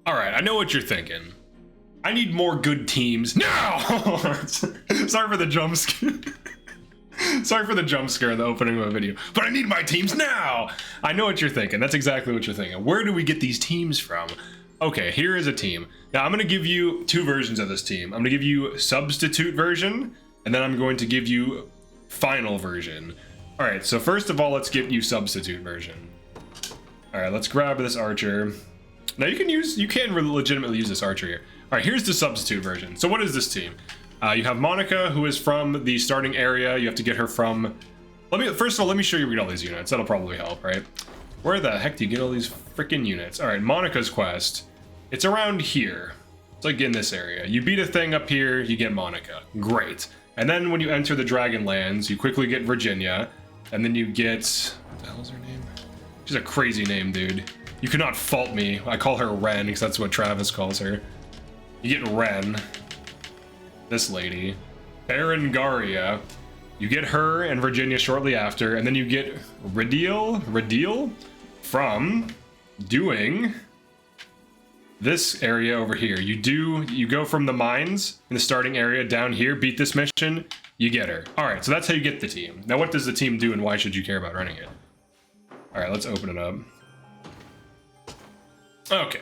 All right, I know what you're thinking. I need more good teams now. Sorry for the jump scare. Sorry for the jump scare in the opening of a video, but I need my teams now. I know what you're thinking. That's exactly what you're thinking. Where do we get these teams from? Okay, here is a team. Now I'm going to give you two versions of this team. I'm going to give you substitute version, and then I'm going to give you final version. All right, so first of all, let's get you substitute version. All right, let's grab this archer. Now you can legitimately use this archer here. All right, here's the substitute version. So what is this team? You have Monica, who is from the starting area. You have to get her from... First of all, let me show you where you get all these units. That'll probably help, right? Where the heck do you get all these freaking units? All right, Monica's quest. It's around here. It's like in this area. You beat a thing up here, you get Monica. Great. And then when you enter the Dragonlands, you quickly get Virginia. And then you get... What the hell's her name? She's a crazy name, dude. You cannot fault me. I call her Ren, because that's what Travis calls her. You get Ren. This lady. Berengaria. You get her and Virginia shortly after, and then you get Radiel from doing this area over here. You go from the mines in the starting area down here, beat this mission, you get her. All right, so that's how you get the team. Now, what does the team do and why should you care about running it? All right, let's open it up. Okay,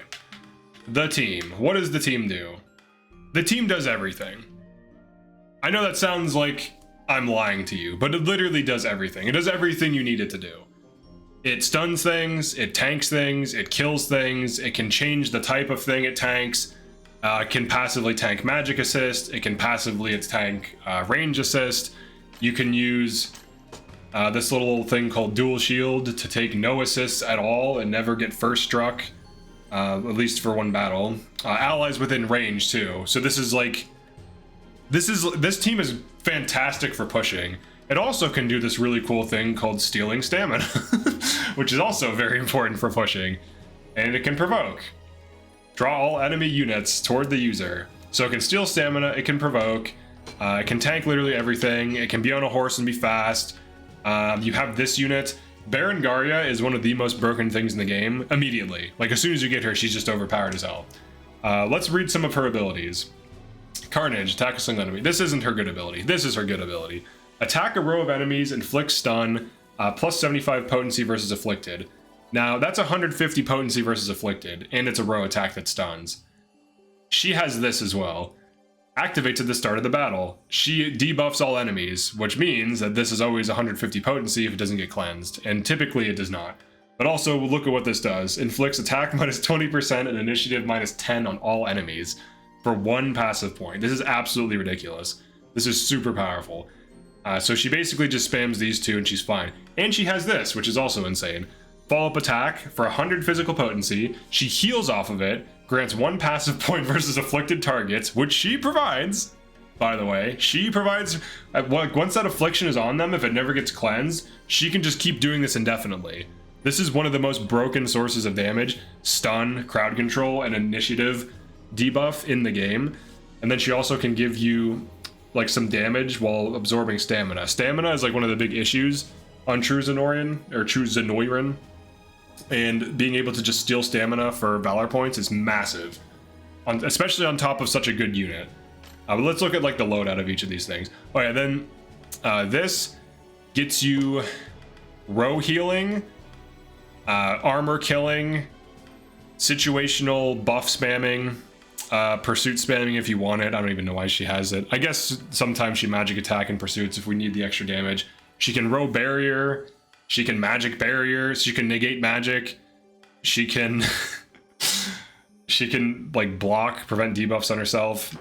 the team. What does the team do? The team does everything. I know that sounds like I'm lying to you, but it literally does everything. It does everything you need it to do. It stuns things, it tanks things, it kills things, it can change the type of thing it tanks, it can passively tank magic assist, it can passively tank range assist. You can use this little thing called dual shield to take no assists at all and never get first struck, at least for one battle. Allies within range too. So this team is fantastic for pushing. It also can do this really cool thing called stealing stamina, which is also very important for pushing. And it can provoke. Draw all enemy units toward the user. So it can steal stamina, it can provoke, it can tank literally everything, it can be on a horse and be fast. You have this unit. Berengaria is one of the most broken things in the game immediately. Like as soon as you get her, she's just overpowered as hell. Let's read some of her abilities. Carnage, attack a single enemy. This isn't her good ability. This is her good ability. Attack a row of enemies, inflict stun, plus 75 potency versus afflicted. Now, that's 150 potency versus afflicted, and it's a row attack that stuns. She has this as well. Activates at the start of the battle. She debuffs all enemies, which means that this is always 150 potency if it doesn't get cleansed, and typically it does not. But also, look at what this does. Inflicts attack minus 20% and initiative minus 10 on all enemies for one passive point. This is absolutely ridiculous. This is super powerful. So she basically just spams these two and she's fine. And she has this, which is also insane. Follow-up attack for 100 physical potency. She heals off of it, grants one passive point versus afflicted targets, which she provides, by the way. She provides, once that affliction is on them, if it never gets cleansed, she can just keep doing this indefinitely. This is one of the most broken sources of damage, stun, crowd control, and initiative debuff in the game. And then she also can give you like some damage while absorbing stamina. Stamina is like one of the big issues on true Zenoiran, and being able to just steal stamina for valor points is massive, especially on top of such a good unit. But let's look at like the loadout of each of these things. Oh yeah, then this gets you row healing, armor killing, situational buff spamming, pursuit spamming if you want it. I don't even know why she has it. I guess sometimes she magic attack in pursuits if we need the extra damage. She can row barrier, she can magic barrier, she can negate magic, she can like block, prevent debuffs on herself.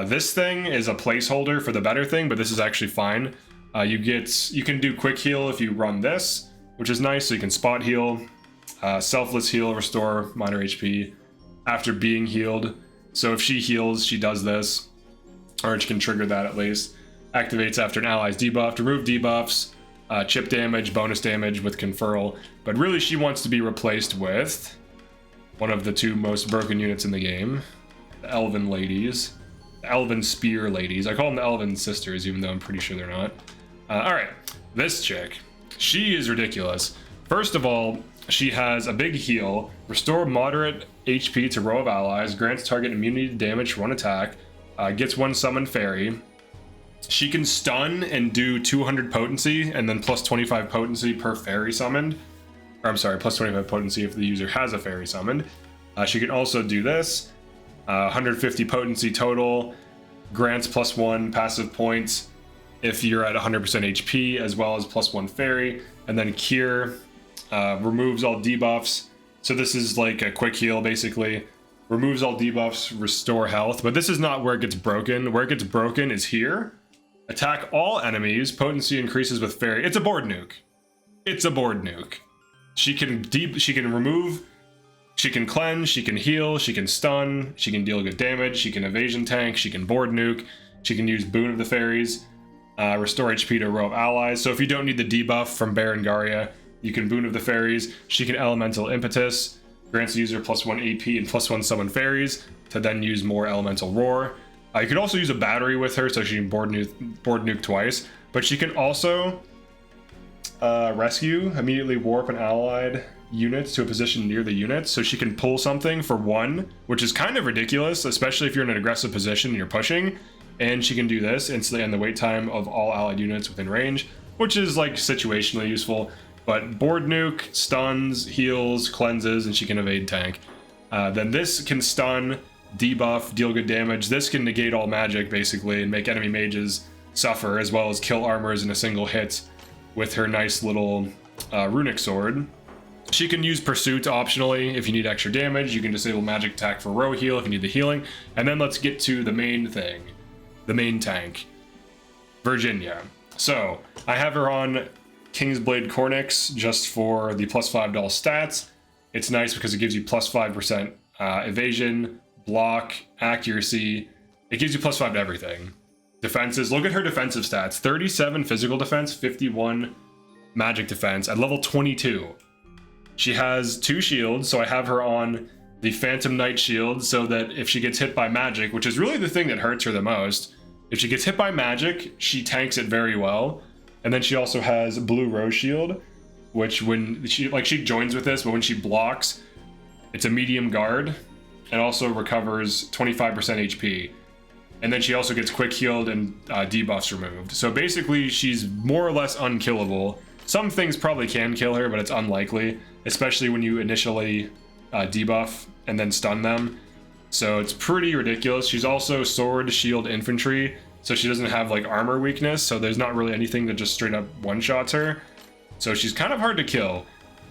This thing is a placeholder for the better thing, but this is actually fine. You can do quick heal if you run this, which is nice. So you can spot heal, selfless heal, restore minor HP after being healed. So if she heals, she does this, or she can trigger that at least. Activates after an ally's debuffed, remove debuffs, chip damage, bonus damage with conferral. But really she wants to be replaced with one of the two most broken units in the game, the Elven ladies, the Elven spear ladies. I call them the Elven sisters, even though I'm pretty sure they're not. All right, this chick, she is ridiculous. First of all, she has a big heal, restore moderate HP to row of allies, grants target immunity to damage for one attack, gets one summoned fairy. She can stun and do 200 potency and then plus 25 potency per fairy summoned. Or I'm sorry, plus 25 potency if the user has a fairy summoned. She can also do this, 150 potency total, grants +1 passive points if you're at 100% HP, as well as +1 fairy, and then cure, removes all debuffs. So this is like a quick heal basically. Removes all debuffs, restore health, but this is not where it gets broken. Where it gets broken is here. Attack all enemies, potency increases with fairy. It's a board nuke. It's a board nuke. She can remove, she can cleanse, she can heal, she can stun, she can deal good damage, she can evasion tank, she can board nuke, she can use Boon of the Fairies, restore HP to a row of allies. So if you don't need the debuff from Berengaria, you can Boon of the Fairies. She can Elemental Impetus, grants the user +1 AP and +1 summon fairies to then use more Elemental Roar. You could also use a battery with her, so she can board nuke twice, but she can also rescue, immediately warp an allied unit to a position near the unit, so she can pull something for 1, which is kind of ridiculous, especially if you're in an aggressive position and you're pushing, and she can do this, instantly end the wait time of all allied units within range, which is like situationally useful, but board nuke, stuns, heals, cleanses, and she can evade tank. Then this can stun, debuff, deal good damage. This can negate all magic basically and make enemy mages suffer, as well as kill armors in a single hit with her nice little runic sword. She can use pursuit optionally if you need extra damage. You can disable magic attack for row heal if you need the healing. And then let's get to the main thing, the main tank, Virginia. So I have her on Kingsblade Cornix just for the +5 doll stats. It's nice because it gives you +5% evasion, block, accuracy. It gives you +5 to everything. Defenses, look at her defensive stats. 37 physical defense, 51 magic defense at level 22. She has 2 shields, so I have her on the Phantom Knight shield so that if she gets hit by magic, which is really the thing that hurts her the most, if she gets hit by magic, she tanks it very well. And then she also has Blue Rose shield, which when she joins with this, but when she blocks, it's a medium guard. And also recovers 25% HP. And then she also gets quick healed and debuffs removed. So basically, she's more or less unkillable. Some things probably can kill her, but it's unlikely, especially when you initially debuff and then stun them. So it's pretty ridiculous. She's also sword, shield, infantry, so she doesn't have like armor weakness, so there's not really anything that just straight up one-shots her. So she's kind of hard to kill.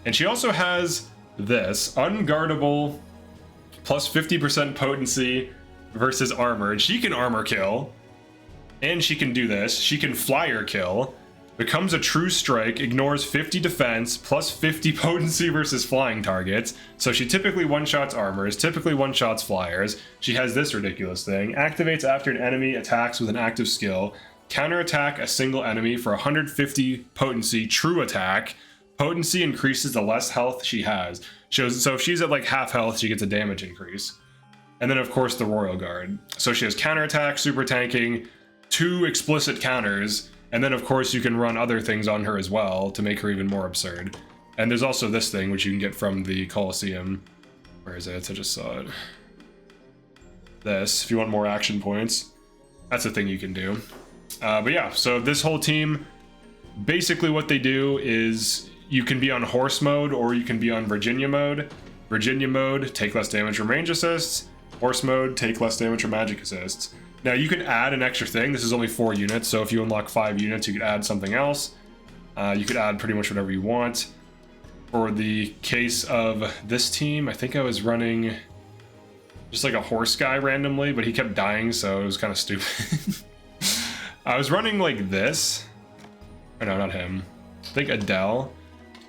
And she also has this, unguardable, plus 50% potency versus armor. And she can armor kill. And she can do this. She can flyer kill. Becomes a true strike. Ignores 50 defense. Plus 50 potency versus flying targets. So she typically one-shots armors. Typically one-shots flyers. She has this ridiculous thing. Activates after an enemy attacks with an active skill. Counterattack a single enemy for 150 potency true attack. Potency increases the less health she has. So if she's at like half health, she gets a damage increase. And then of course the Royal Guard. So she has counterattack, super tanking, 2 explicit counters, and then of course you can run other things on her as well to make her even more absurd. And there's also this thing which you can get from the Colosseum. Where is it? I just saw it. This, if you want more action points, that's a thing you can do. But yeah, so this whole team, basically what they do is you can be on horse mode or you can be on Virginia mode. Virginia mode, take less damage from range assists. Horse mode, take less damage from magic assists. Now you can add an extra thing. This is only 4 units, so if you unlock 5 units, you could add something else. You could add pretty much whatever you want. For the case of this team, I think I was running just like a horse guy randomly, but he kept dying, so it was kind of stupid. I was running like this. Or no, not him. I think Adele.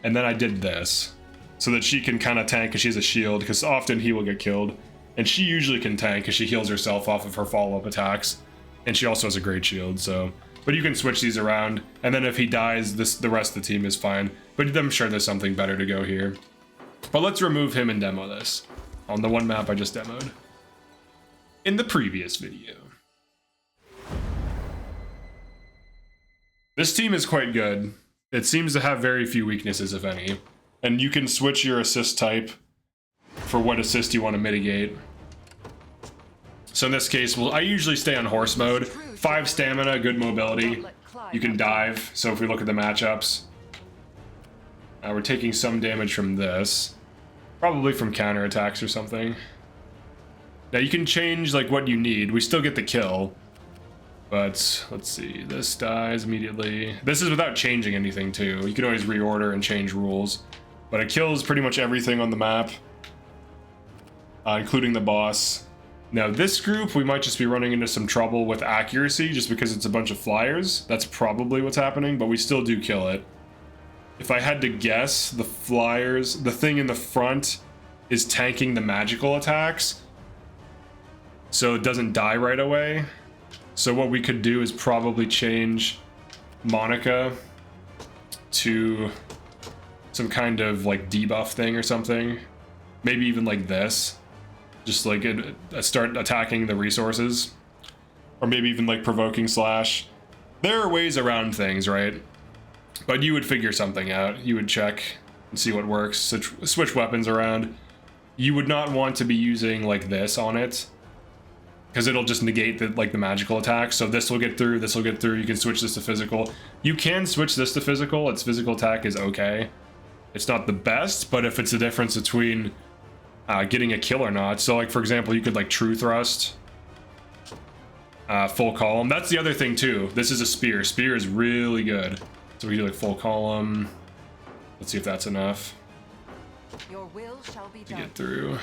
And then I did this so that she can kind of tank because she has a shield, because often he will get killed. And she usually can tank because she heals herself off of her follow-up attacks. And she also has a great shield, so. But you can switch these around. And then if he dies, the rest of the team is fine. But I'm sure there's something better to go here. But let's remove him and demo this on the one map I just demoed in the previous video. This team is quite good. It seems to have very few weaknesses, if any. And you can switch your assist type for what assist you want to mitigate. So in this case, I usually stay on horse mode. 5 stamina, good mobility. You can dive. So if we look at the matchups, we're taking some damage from this. Probably from counterattacks or something. Now you can change like what you need. We still get the kill. But let's see, this dies immediately. This is without changing anything too. You can always reorder and change rules. But it kills pretty much everything on the map, including the boss. Now this group, we might just be running into some trouble with accuracy just because it's a bunch of flyers. That's probably what's happening, but we still do kill it. If I had to guess, the flyers, the thing in the front is tanking the magical attacks, so it doesn't die right away. So what we could do is probably change Monica to some kind of like debuff thing or something. Maybe even like this. Just like start attacking the resources. Or maybe even like provoking slash. There are ways around things, right? But you would figure something out. You would check and see what works. Switch weapons around. You would not want to be using like this on it, because it'll just negate the magical attack. So this will get through, this will get through. You can switch this to physical. You can switch this to physical. Its physical attack is okay. It's not the best, but if it's the difference between getting a kill or not. So like, for example, you could like true thrust, full column. That's the other thing too. This is a spear. Spear is really good. So we do like full column. Let's see if that's enough. Your will shall be to done. get through.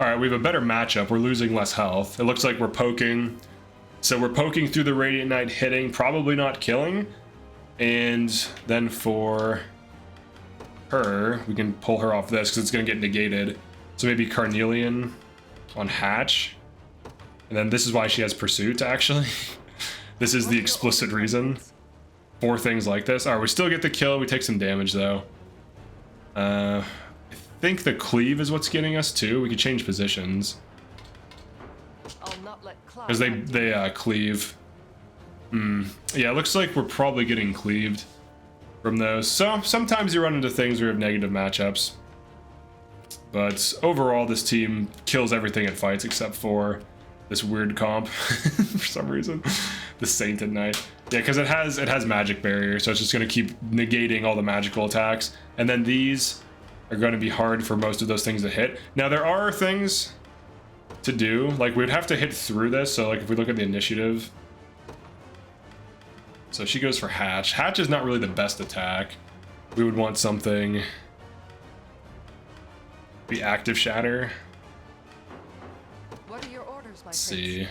All right, we have a better matchup. We're losing less health. It looks like we're poking. So we're poking through the Radiant Knight, hitting, probably not killing. And then for her, we can pull her off this because it's going to get negated. So maybe Carnelian on Hatch. And then this is why she has Pursuit, actually. This is the explicit reason for things like this. All right, we still get the kill. We take some damage, though. I think the cleave is what's getting us, too. We could change positions. Because they cleave. Yeah, it looks like we're probably getting cleaved from those. So sometimes you run into things where you have negative matchups. But overall, this team kills everything it fights except for this weird comp for some reason. The Sainted Knight. Yeah, because it has magic barrier, so it's just going to keep negating all the magical attacks. And then these are going to be hard for most of those things to hit. Now, there are things to do. Like, we'd have to hit through this. So, like, if we look at the initiative. So she goes for Hatch. Hatch is not really the best attack. We would want something. The Active Shatter. What are your orders, my Let's see.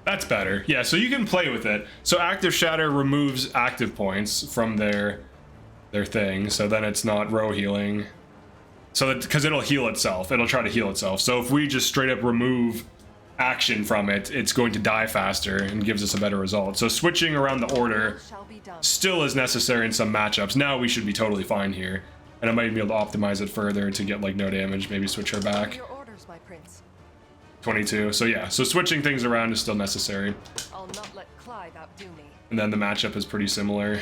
That's better. Yeah, so you can play with it. So Active Shatter removes active points from their thing. So then it's not row healing. So that, because it'll heal itself. It'll try to heal itself. So if we just straight up remove action from it, it's going to die faster and gives us a better result. So switching around the order still is necessary in some matchups. Now we should be totally fine here. And I might be able to optimize it further to get like no damage. Maybe switch her back. Your orders, my prince. 22. So yeah, so switching things around is still necessary. I'll not let Clive outdo me. And then the matchup is pretty similar.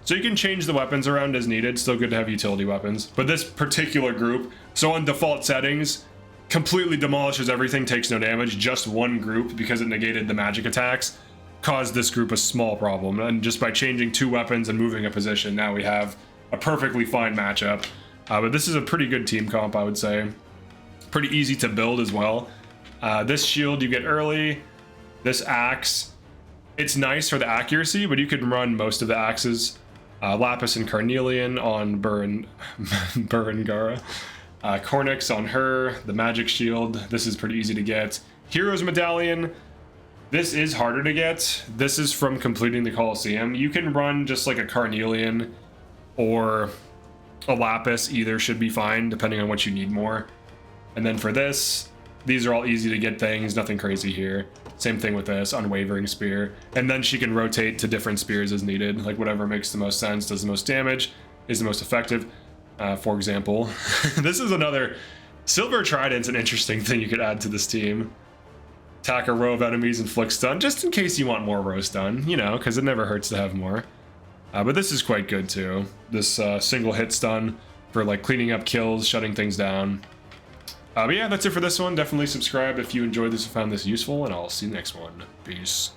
So you can change the weapons around as needed. Still good to have utility weapons. But this particular group, so on default settings, completely demolishes everything, takes no damage. Just one group, because it negated the magic attacks, caused this group a small problem. And just by changing 2 weapons and moving a position, now we have a perfectly fine matchup. But this is a pretty good team comp, I would say. Pretty easy to build as well. This shield you get early. This axe, it's nice for the accuracy, but you could run most of the axes. Lapis and Carnelian on Berengaria. Cornix on her, the magic shield. This is pretty easy to get. Hero's Medallion. This is harder to get. This is from completing the Colosseum. You can run just like a Carnelian or a Lapis. Either should be fine, depending on what you need more. And then for this, these are all easy to get things. Nothing crazy here. Same thing with this, Unwavering Spear. And then she can rotate to different spears as needed. Like whatever makes the most sense, does the most damage, is the most effective. For example, this is another... Silver Trident's an interesting thing you could add to this team. Attack a row of enemies, inflict stun, just in case you want more row stun, you know, because it never hurts to have more. But this is quite good too. This single hit stun for like cleaning up kills, shutting things down. But yeah, that's it for this one. Definitely subscribe if you enjoyed this and found this useful, and I'll see you next one. Peace.